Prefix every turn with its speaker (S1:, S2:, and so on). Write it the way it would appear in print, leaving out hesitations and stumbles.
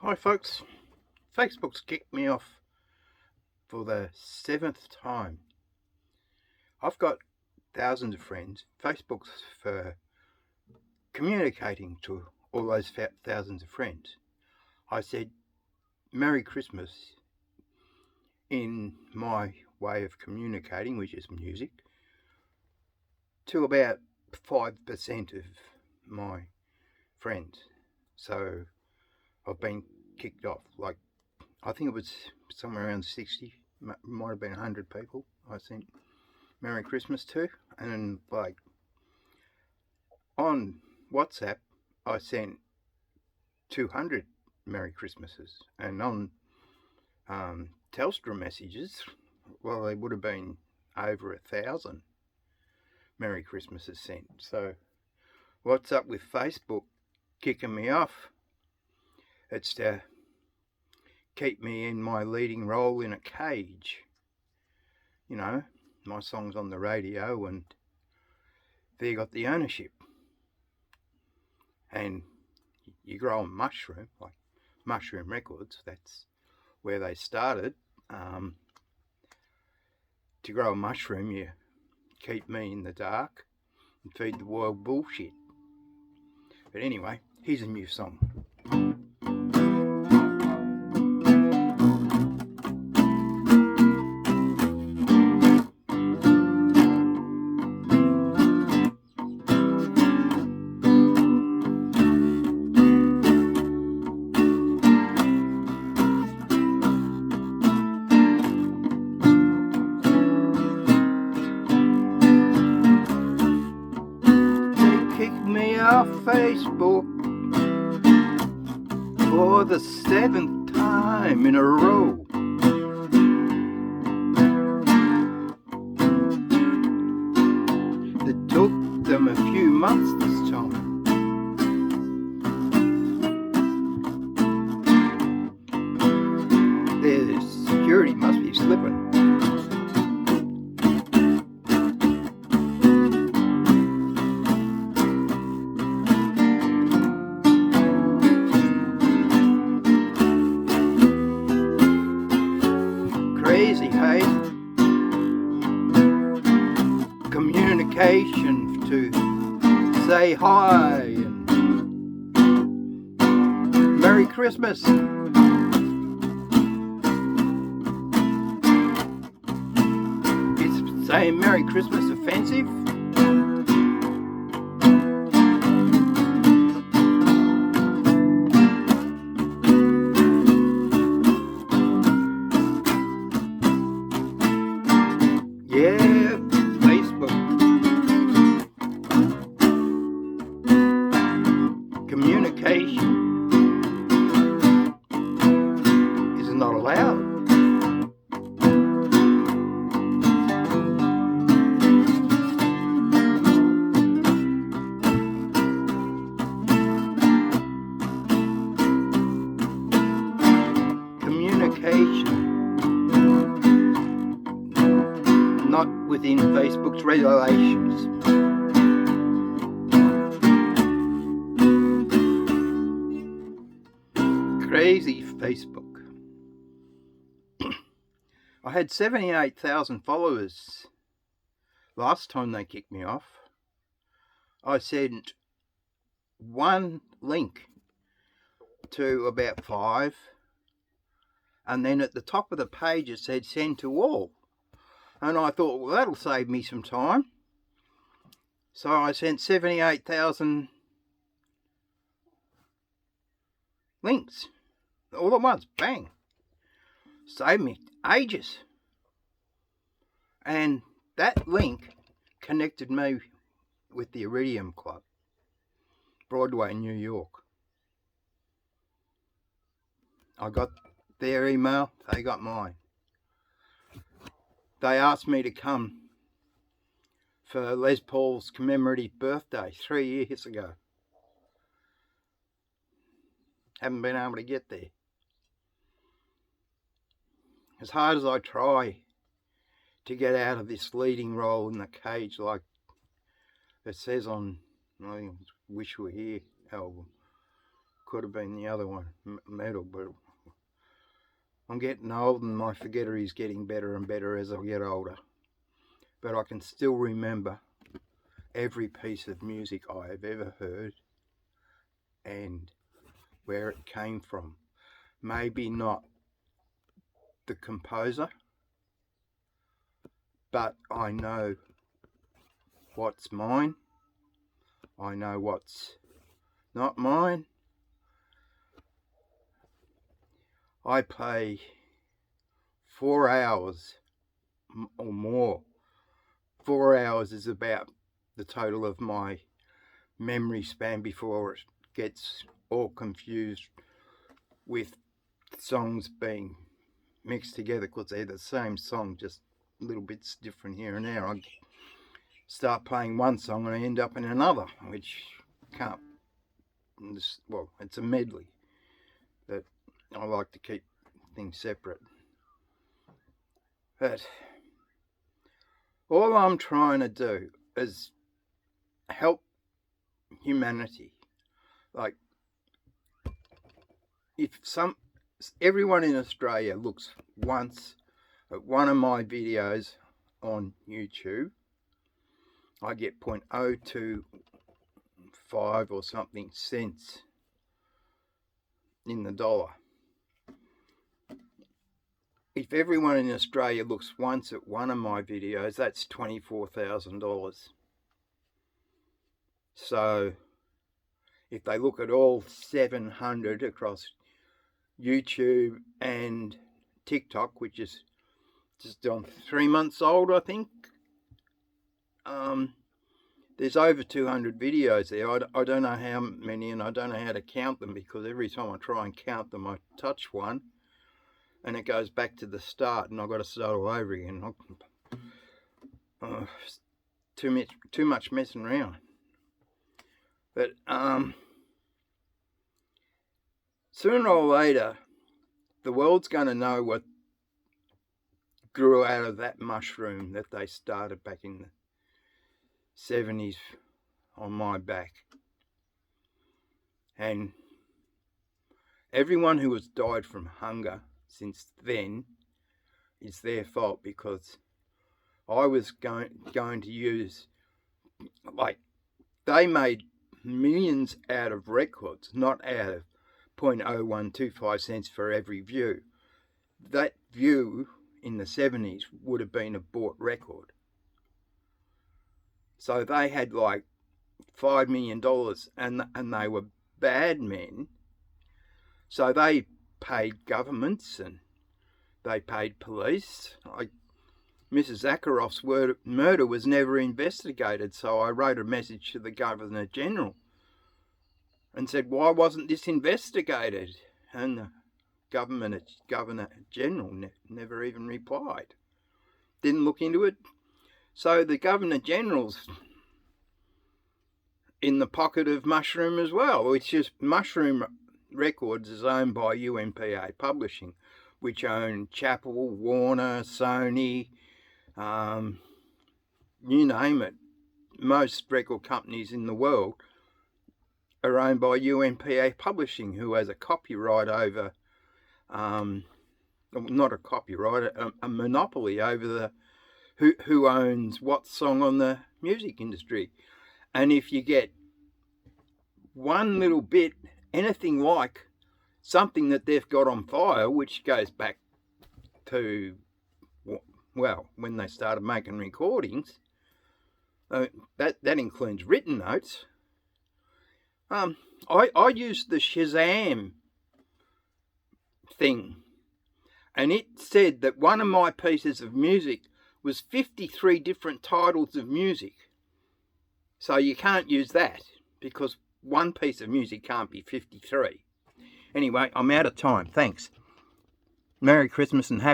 S1: Hi folks, Facebook's kicked me off for the 7th time. I've got thousands of friends. Facebook's for communicating to all those thousands of friends. I said Merry Christmas in my way of communicating, which is music, to about 5% of my friends. So I've been kicked off. Like, I think it was somewhere around 60, might have been 100 people I sent Merry Christmas to. And like on WhatsApp, I sent 200 Merry Christmases. And on Telstra messages, well, they would have been over 1,000 Merry Christmases sent. So what's up with Facebook kicking me off? It's to keep me in my leading role in a cage. You know, my song's on the radio and they got the ownership. And you grow a mushroom, like Mushroom Records, that's where they started. To grow a mushroom, you keep me in the dark and feed the world bullshit. But anyway, here's a new song. Kicked me off Facebook for the 7th time in a row. It took them a few months this time. Their security must be slipping. Crazy, hey? Communication to say hi and Merry Christmas. Is saying Merry Christmas offensive? Yeah, Facebook. Communication is not allowed. Communication not within Facebook's regulations. Crazy Facebook. I had 78,000 followers last time they kicked me off. I sent one link to about 5, and then at the top of the page it said send to all. And I thought, well, that'll save me some time. So I sent 78,000 links all at once, bang. Saved me ages. And that link connected me with the Iridium Club, Broadway, New York. I got their email, they got mine. They asked me to come for Les Paul's commemorative birthday 3 years ago. Haven't been able to get there. As hard as I try to get out of this leading role in the cage, like it says on, I think, Wish You Were Here album, could have been the other one, metal, but I'm getting old and my forgetter is getting better and better as I get older. But I can still remember every piece of music I have ever heard and where it came from. Maybe not the composer, but I know what's mine. I know what's not mine. I play 4 hours or more. 4 hours is about the total of my memory span before it gets all confused with songs being mixed together, because they're the same song, just little bits different here and there. I start playing one song and I end up in another, which can't, well, it's a medley. But I like to keep things separate. But all I'm trying to do is help humanity. Like, if everyone in Australia looks once at one of my videos on YouTube, I get 0.025 or something cents in the dollar. If everyone in Australia looks once at one of my videos, that's $24,000. So if they look at all 700 across YouTube and TikTok, which is just on 3 months old, I think, there's over 200 videos there. I don't know how many, and I don't know how to count them, because every time I try and count them, I touch one and it goes back to the start and I've got to start all over again. Too much messing around. But sooner or later, the world's going to know what grew out of that mushroom that they started back in the 70s on my back. And everyone who has died from hunger since then, it's their fault, because I was going to use, like, they made millions out of records, not out of 0.0125 cents for every view. That view in the 70s would have been a bought record. So they had like $5 million, and they were bad men. So they paid governments and they paid police. Mrs. Zakharov's murder was never investigated, so I wrote a message to the Governor General and said, why wasn't this investigated? And the Governor General never even replied. Didn't look into it. So the Governor General's in the pocket of Mushroom as well, which is Mushroom Records is owned by UMPA Publishing, which own Chappell, Warner, Sony, you name it. Most record companies in the world are owned by UMPA Publishing, who has a copyright over, not a copyright, a monopoly over the who owns what song on the music industry. And if you get one little bit, anything like something that they've got on file, which goes back to, well, when they started making recordings, that includes written notes. I used the Shazam thing, and it said that one of my pieces of music was 53 different titles of music. So you can't use that, because one piece of music can't be 53. Anyway, I'm out of time. Thanks. Merry Christmas and happy